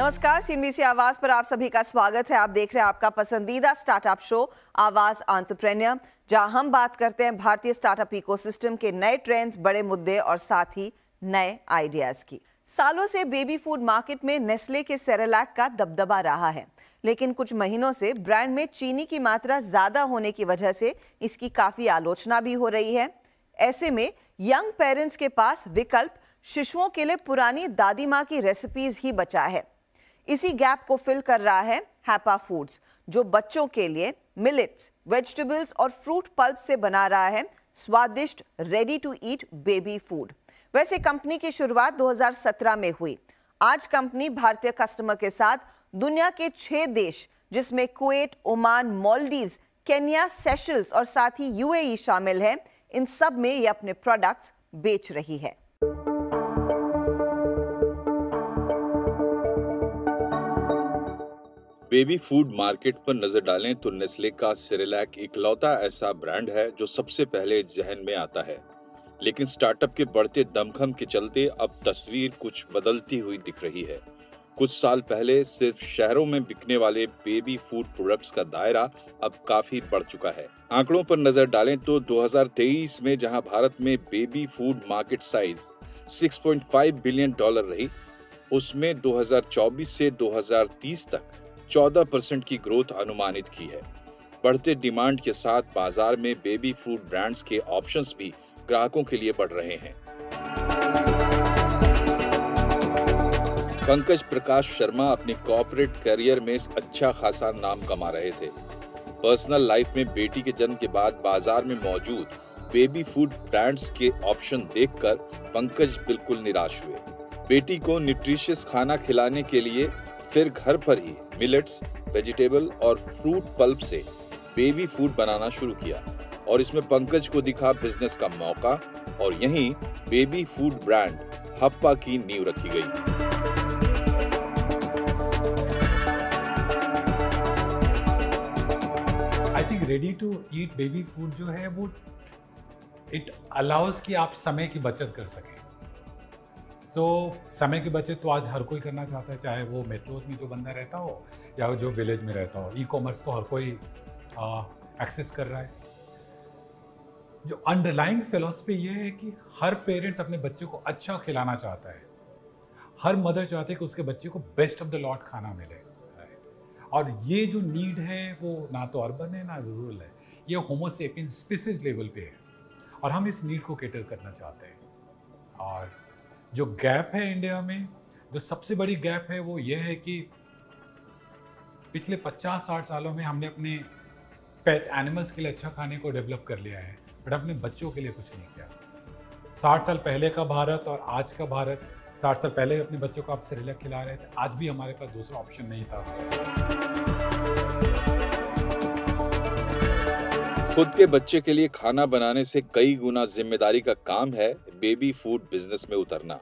नमस्कार, सीएनबीसी आवाज पर आप सभी का स्वागत है। आप देख रहे हैं आपका पसंदीदा स्टार्टअप शो आवाज एंटरप्रेन्योर, जहां हम बात करते हैं भारतीय स्टार्टअप इकोसिस्टम के नए ट्रेंड्स, बड़े मुद्दे और साथ ही नए आइडियाज की। सालों से बेबी फूड मार्केट में नेस्ले के सेरेलैक का दबदबा रहा है, लेकिन कुछ महीनों से ब्रांड में चीनी की मात्रा ज्यादा होने की वजह से इसकी काफी आलोचना भी हो रही है। ऐसे में यंग पेरेंट्स के पास विकल्प शिशुओं के लिए पुरानी दादी माँ की रेसिपीज ही बचा है। इसी गैप को फिल कर रहा है हैप्पा फूड्स, जो बच्चों के लिए मिलेट्स, वेजिटेबल्स और फ्रूट पल्प से बना रहा है स्वादिष्ट ready to eat baby food. वैसे कंपनी की शुरुआत 2017 में हुई। आज कंपनी भारतीय कस्टमर के साथ दुनिया के 6 देश, जिसमें Kuwait, Oman, Maldives, Kenya, Seychelles और साथ ही यूएई शामिल है, इन सब में ये अपने प्रोडक्ट्स बेच रही है। बेबी फूड मार्केट पर नजर डालें तो नेस्ले का सेरेलैक इकलौता ऐसा ब्रांड है जो सबसे पहले जहन में आता है। लेकिन स्टार्टअप के बढ़ते दमखम के चलते अब तस्वीर कुछ बदलती हुई दिख रही है। कुछ साल पहले सिर्फ शहरों में बिकने वाले बेबी फूड प्रोडक्ट्स का दायरा अब काफी बढ़ चुका है। आंकड़ों पर नजर डालें तो 2023 में जहां भारत में baby food market size $6.5 billion रही, उसमें 2024 से 2030 तक 14% की ग्रोथ अनुमानित की है। बढ़ते डिमांड के साथ बाजार में बेबी फूड ब्रांड्स के ऑप्शंस भी ग्राहकों के लिए बढ़ रहे हैं। पंकज प्रकाश शर्मा अपने कॉर्पोरेट करियर में अच्छा खासा नाम कमा रहे थे। पर्सनल लाइफ में बेटी के जन्म के बाद बाजार में मौजूद बेबी फूड ब्रांड्स के ऑप्शन देखकर पंकज बिल्कुल निराश हुए। बेटी को न्यूट्रिशियस खाना खिलाने के लिए फिर घर पर ही मिलेट्स, वेजिटेबल और फ्रूट पल्प से बेबी फूड बनाना शुरू किया और इसमें पंकज को दिखा बिजनेस का मौका और यहीं बेबी फूड ब्रांड हप्पा की नींव रखी गई। I think ready to eat baby food जो है वो इट अलाउज कि आप समय की बचत कर सकें। समय की बचत तो आज हर कोई करना चाहता है, चाहे वो मेट्रोज में जो बंदा रहता हो या जो विलेज में रहता हो। ई-कॉमर्स तो हर कोई एक्सेस कर रहा है। जो अंडरलाइंग फिलॉसफी ये है कि हर पेरेंट्स अपने बच्चे को अच्छा खिलाना चाहता है। हर मदर चाहते है कि उसके बच्चे को बेस्ट ऑफ द लॉट खाना मिले। और ये जो नीड है वो ना तो अर्बन है ना रूरल है, ये होमो सेपियंस स्पीसीज लेवल पे है और हम इस नीड को कैटर करना चाहते हैं। और जो गैप है इंडिया में, जो सबसे बड़ी गैप है वो ये है कि पिछले 50-60 सालों में हमने अपने पेट एनिमल्स के लिए अच्छा खाने को डेवलप कर लिया है, बट अपने बच्चों के लिए कुछ नहीं किया। 60 साल पहले का भारत और आज का भारत, 60 साल पहले अपने बच्चों को आप सेरेलैक खिला रहे थे, आज भी हमारे पास दूसरा ऑप्शन नहीं था। खुद के बच्चे के लिए खाना बनाने से कई गुना जिम्मेदारी का काम है बेबी फूड बिजनेस में उतरना।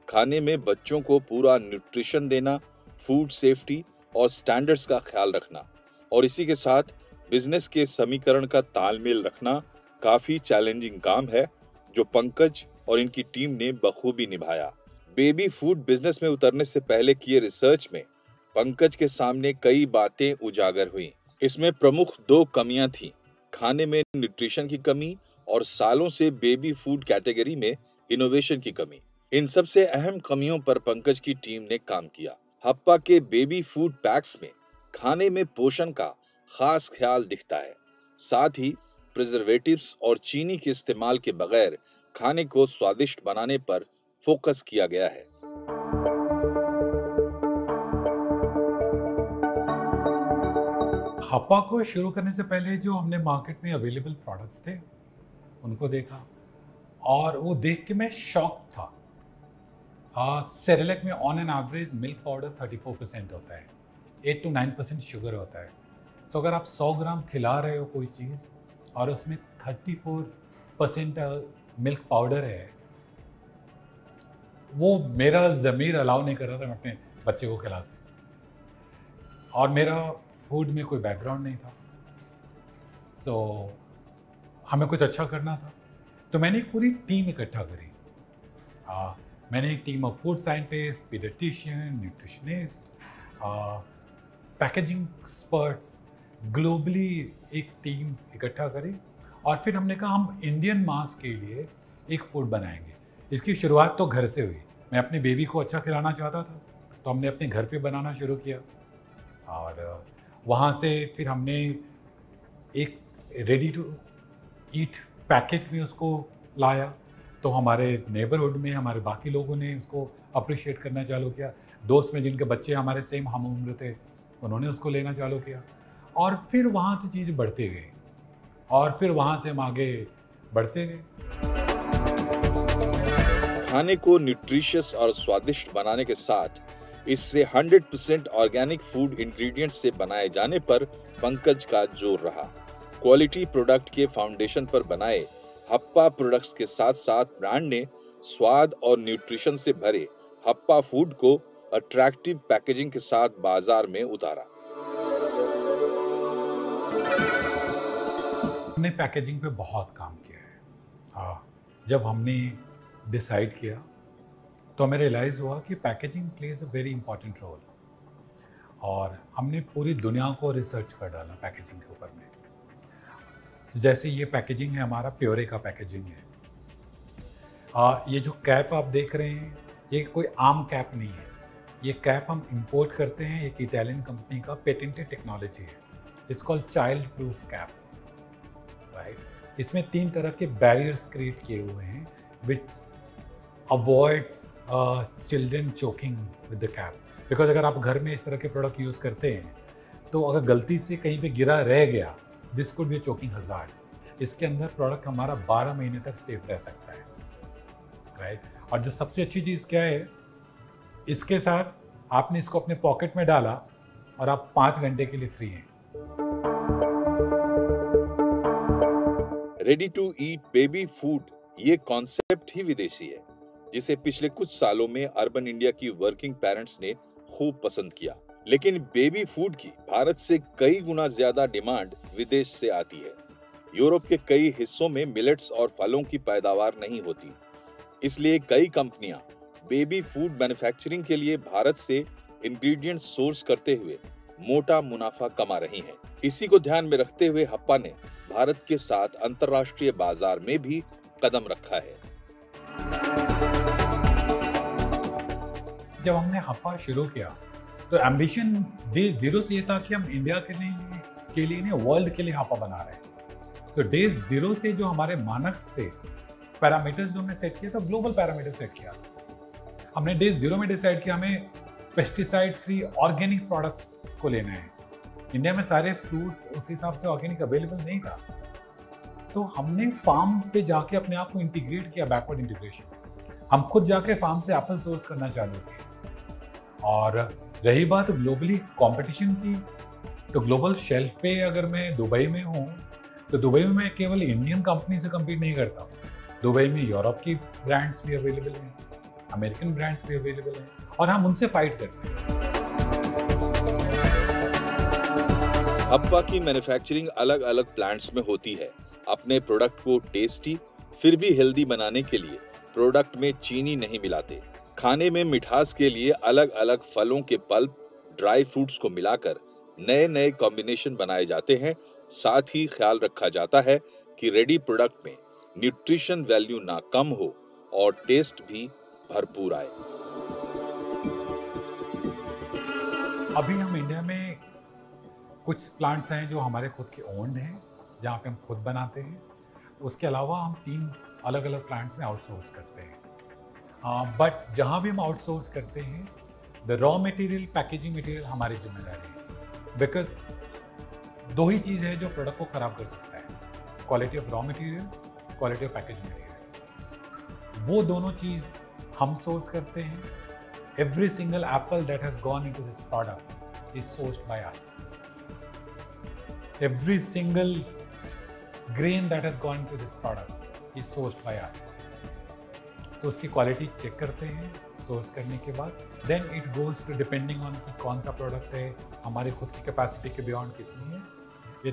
खाने में बच्चों को पूरा न्यूट्रिशन देना, फूड सेफ्टी और स्टैंडर्ड्स का ख्याल रखना और इसी के साथ बिजनेस के समीकरण का तालमेल रखना काफी चैलेंजिंग काम है, जो पंकज और इनकी टीम ने बखूबी निभाया। बेबी फूड बिजनेस में उतरने से पहले किए रिसर्च में पंकज के सामने कई बातें उजागर हुई। इसमें प्रमुख 2 कमियां थीं, खाने में न्यूट्रिशन की कमी और सालों से बेबी फूड कैटेगरी में इनोवेशन की कमी। इन सबसे अहम कमियों पर पंकज की टीम ने काम किया। हप्पा के बेबी फूड पैक्स में खाने में पोषण का खास ख्याल दिखता है। साथ ही प्रिजर्वेटिव्स और चीनी के इस्तेमाल के बगैर खाने को स्वादिष्ट बनाने पर फोकस किया गया है। हप्पा को शुरू करने से पहले जो हमने मार्केट में अवेलेबल प्रोडक्ट्स थे उनको देखा और वो देख के मैं शॉक था। सेरेलैक में on an average milk powder 34% होता है, 8 to 9% शुगर होता है। सो अगर आप 100 ग्राम खिला रहे हो कोई चीज़ और उसमें 34% मिल्क पाउडर है, वो मेरा ज़मीर अलाउ नहीं कर रहा था मैं अपने बच्चे को खिला सके। और मेरा फूड में कोई बैकग्राउंड नहीं था, सो हमें कुछ अच्छा करना था। तो मैंने एक पूरी टीम इकट्ठा करी। मैंने एक team of food scientist, paediatrician, nutritionist packaging experts globally एक टीम इकट्ठा करी और फिर हमने कहा हम इंडियन मास के लिए एक फूड बनाएंगे। इसकी शुरुआत तो घर से हुई। मैं अपनी बेबी को अच्छा खिलाना चाहता था तो हमने अपने घर पे बनाना शुरू किया और वहाँ से फिर हमने एक रेडी टू ईट पैकेट में उसको लाया। तो हमारे नेबरहुड में हमारे बाकी लोगों ने उसको अप्रिशिएट करना चालू किया। दोस्त में जिनके बच्चे हमारे सेम हम उम्र थे उन्होंने उसको लेना चालू किया और फिर वहाँ से चीज़ बढ़ते गए और फिर वहाँ से हम आगे बढ़ते गए। खाने को न्यूट्रिशियस और स्वादिष्ट बनाने के साथ इससे 100% ऑर्गेनिक फूड इंग्रेडिएंट्स से बनाए जाने पर पंकज का जोर रहा। क्वालिटी प्रोडक्ट के फाउंडेशन पर बनाए हप्पा प्रोडक्ट्स के साथ साथ ब्रांड ने स्वाद और न्यूट्रिशन से भरे हप्पा फूड को अट्रैक्टिव पैकेजिंग के साथ बाजार में उतारा। हमने पैकेजिंग पे बहुत काम किया है। जब हमने डिसाइड किया तो हमें रियलाइज़ हुआ कि packaging plays a very important role और हमने पूरी दुनिया को रिसर्च कर डाला पैकेजिंग के ऊपर में। जैसे ये पैकेजिंग है, हमारा प्योरे का पैकेजिंग है। ये जो कैप आप देख रहे हैं ये कोई आम कैप नहीं है। ये कैप हम इंपोर्ट करते हैं, एक इटालियन कंपनी का पेटेंटेड टेक्नोलॉजी है। It's called child proof cap, right. इसमें 3 तरह के बैरियर्स क्रिएट किए हुए हैं which avoids children choking with the cap. Because अगर आप घर में इस तरह के प्रोडक्ट यूज़ करते हैं तो अगर गलती से कहीं पे गिरा रह गया, this could be choking hazard. इसके अंदर प्रोडक्ट हमारा 12 महीने तक सेफ रह सकता है, राइट। और जो सबसे अच्छी चीज़ क्या है, इसके साथ आपने इसको अपने पॉकेट में डाला और आप 5 घंटे के लिए फ्री हैं। Ready to eat baby food ये कॉन्सेप्ट ही विदेशी है, जिसे पिछले कुछ सालों में अर्बन इंडिया की वर्किंग पेरेंट्स ने खूब पसंद किया। लेकिन बेबी फूड की भारत से कई गुना ज्यादा डिमांड विदेश से आती है। यूरोप के कई हिस्सों में मिलेट्स और फलों की पैदावार नहीं होती, इसलिए कई कंपनियां बेबी फूड मैन्युफैक्चरिंग के लिए भारत से इंग्रेडिएंट्स सोर्स करते हुए मोटा मुनाफा कमा रही हैं। इसी को ध्यान में रखते हुए हप्पा ने भारत के साथ अंतर्राष्ट्रीय बाजार में भी कदम रखा है। जब हमने हप्पा शुरू किया तो एम्बिशन डे 0 से ये था कि हम इंडिया के लिए नहीं वर्ल्ड के लिए हप्पा बना रहे हैं। तो डे 0 से जो हमारे मानक थे, पैरामीटर्स जो हमने सेट किया था, ग्लोबल पैरामीटर सेट किया था। हमने डे 0 में डिसाइड किया हमें पेस्टिसाइड फ्री ऑर्गेनिक प्रोडक्ट्स को लेना है। इंडिया में सारे फ्रूट्स उस हिसाब से ऑर्गेनिक अवेलेबल नहीं था, तो हमने फार्म पे जाके अपने आप को इंटीग्रेट किया, बैकवर्ड इंटीग्रेशन। हम खुद जाके फार्म से एप्पल सोर्स करना चालू किए। और रही बात ग्लोबली कंपटीशन की, तो ग्लोबल शेल्फ पे अगर मैं दुबई में हूँ तो दुबई में मैं केवल इंडियन कंपनी से कम्पीट नहीं करता। दुबई में यूरोप की ब्रांड्स भी अवेलेबल हैं, अमेरिकन ब्रांड्स भी अवेलेबल हैं और हम उनसे फाइट करते हैं। हप्पा की मैन्युफैक्चरिंग अलग अलग प्लांट्स में होती है। अपने प्रोडक्ट को टेस्टी फिर भी हेल्दी बनाने के लिए प्रोडक्ट में चीनी नहीं मिलाते। खाने में मिठास के लिए अलग अलग फलों के पल्प, ड्राई फ्रूट्स को मिलाकर नए नए कॉम्बिनेशन बनाए जाते हैं। साथ ही ख्याल रखा जाता है कि रेडी प्रोडक्ट में न्यूट्रिशन वैल्यू ना कम हो और टेस्ट भी भरपूर आए। अभी हम इंडिया में कुछ प्लांट्स हैं जो हमारे खुद के ओन्ड हैं, जहाँ पे हम खुद बनाते हैं। उसके अलावा हम 3 अलग अलग प्लांट्स में आउटसोर्स करते हैं। बट जहाँ भी हम आउटसोर्स करते हैं, the raw material, packaging material हमारी जिम्मेदारी है। बिकॉज 2 ही चीज़ है जो प्रोडक्ट को ख़राब कर सकता है, quality of raw material, quality of packaging material. वो दोनों चीज़ हम सोर्स करते हैं। Every single Apple that has gone into this product is sourced by us. Every single grain that has gone into this product is sourced by us. तो उसकी quality check करते हैं source करने के बाद, then it goes to depending on कि कौन सा प्रोडक्ट है, हमारी खुद की कैपेसिटी के बियॉन्ड कितनी है, ये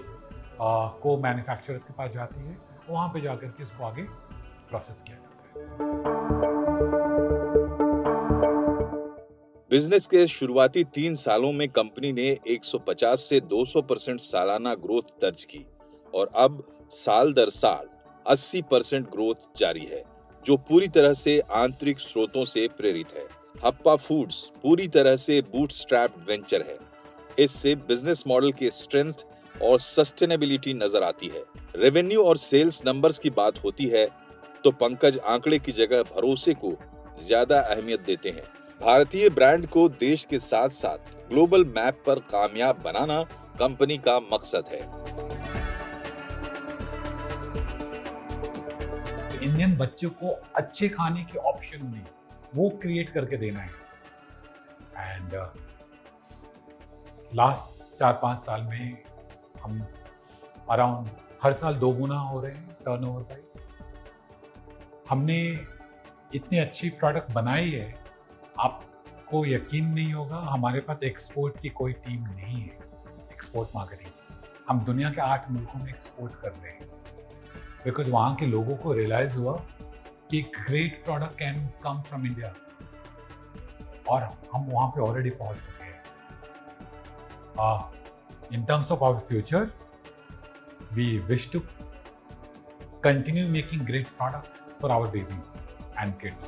को मैन्युफैक्चरर्स के पास जाती है, वहाँ पे जाकर के इसको आगे प्रोसेस किया जाता है। बिजनेस के शुरुआती 3 सालों में कंपनी ने 150 से 200% सालाना ग्रोथ दर्ज की और अब साल दर साल 80% ग्रोथ जारी है, जो पूरी तरह से आंतरिक स्रोतों से प्रेरित है। हप्पा फूड्स पूरी तरह से बूटस्ट्रैप्ड वेंचर है। इससे बिजनेस मॉडल के स्ट्रेंथ और सस्टेनेबिलिटी नजर आती है। रेवेन्यू और सेल्स नंबर्स की बात होती है तो पंकज आंकड़े की जगह भरोसे को ज्यादा अहमियत देते हैं। भारतीय ब्रांड को देश के साथ साथ ग्लोबल मैप पर कामयाब बनाना कंपनी का मकसद है। इंडियन बच्चों को अच्छे खाने के ऑप्शन नहीं, वो क्रिएट करके देना है। एंड लास्ट 4-5 साल में हम अराउंड हर साल 2 गुना हो रहे हैं टर्नओवर वाइज। हमने इतनी अच्छी प्रोडक्ट बनाई है, आपको यकीन नहीं होगा, हमारे पास एक्सपोर्ट की कोई टीम नहीं है। एक्सपोर्ट मार्केटिंग हम दुनिया के 8 मुल्कों में एक्सपोर्ट कर रहे हैं, बिकॉज वहाँ के लोगों को रियलाइज हुआ कि great product can come from India, और हम वहाँ पे ऑलरेडी पहुँच चुके हैं। In terms of our future, we wish to continue making great product for our babies and kids.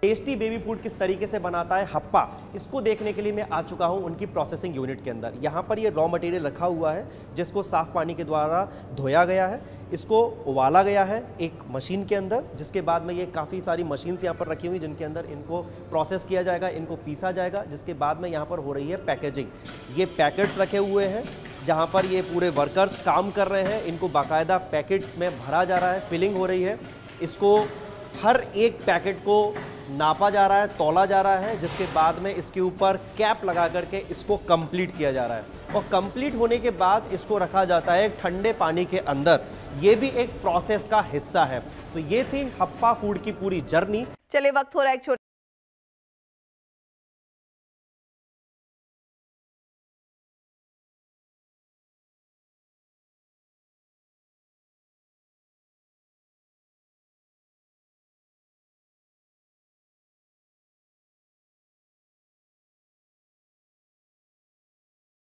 Tasty baby food किस तरीके से बनाता है हप्पा, इसको देखने के लिए मैं आ चुका हूँ उनकी प्रोसेसिंग यूनिट के अंदर। यहाँ पर ये रॉ मटेरियल रखा हुआ है जिसको साफ़ पानी के द्वारा धोया गया है, इसको उबाला गया है एक मशीन के अंदर, जिसके बाद में ये काफ़ी सारी मशीन्स यहाँ पर रखी हुई जिनके अंदर इनको प्रोसेस किया जाएगा, इनको पीसा जाएगा, जिसके बाद में यहाँ पर हो रही है पैकेजिंग। ये पैकेट्स रखे हुए हैं जहाँ पर ये पूरे वर्कर्स काम कर रहे हैं, इनको बाकायदा पैकेट में भरा जा रहा है, फिलिंग हो रही है, इसको हर एक पैकेट को नापा जा रहा है, तौला जा रहा है, जिसके बाद में इसके ऊपर कैप लगा करके इसको कंप्लीट किया जा रहा है और कंप्लीट होने के बाद इसको रखा जाता है ठंडे पानी के अंदर। ये भी एक प्रोसेस का हिस्सा है। तो ये थी हप्पा फूड की पूरी जर्नी। चलिए वक्त हो रहा है एक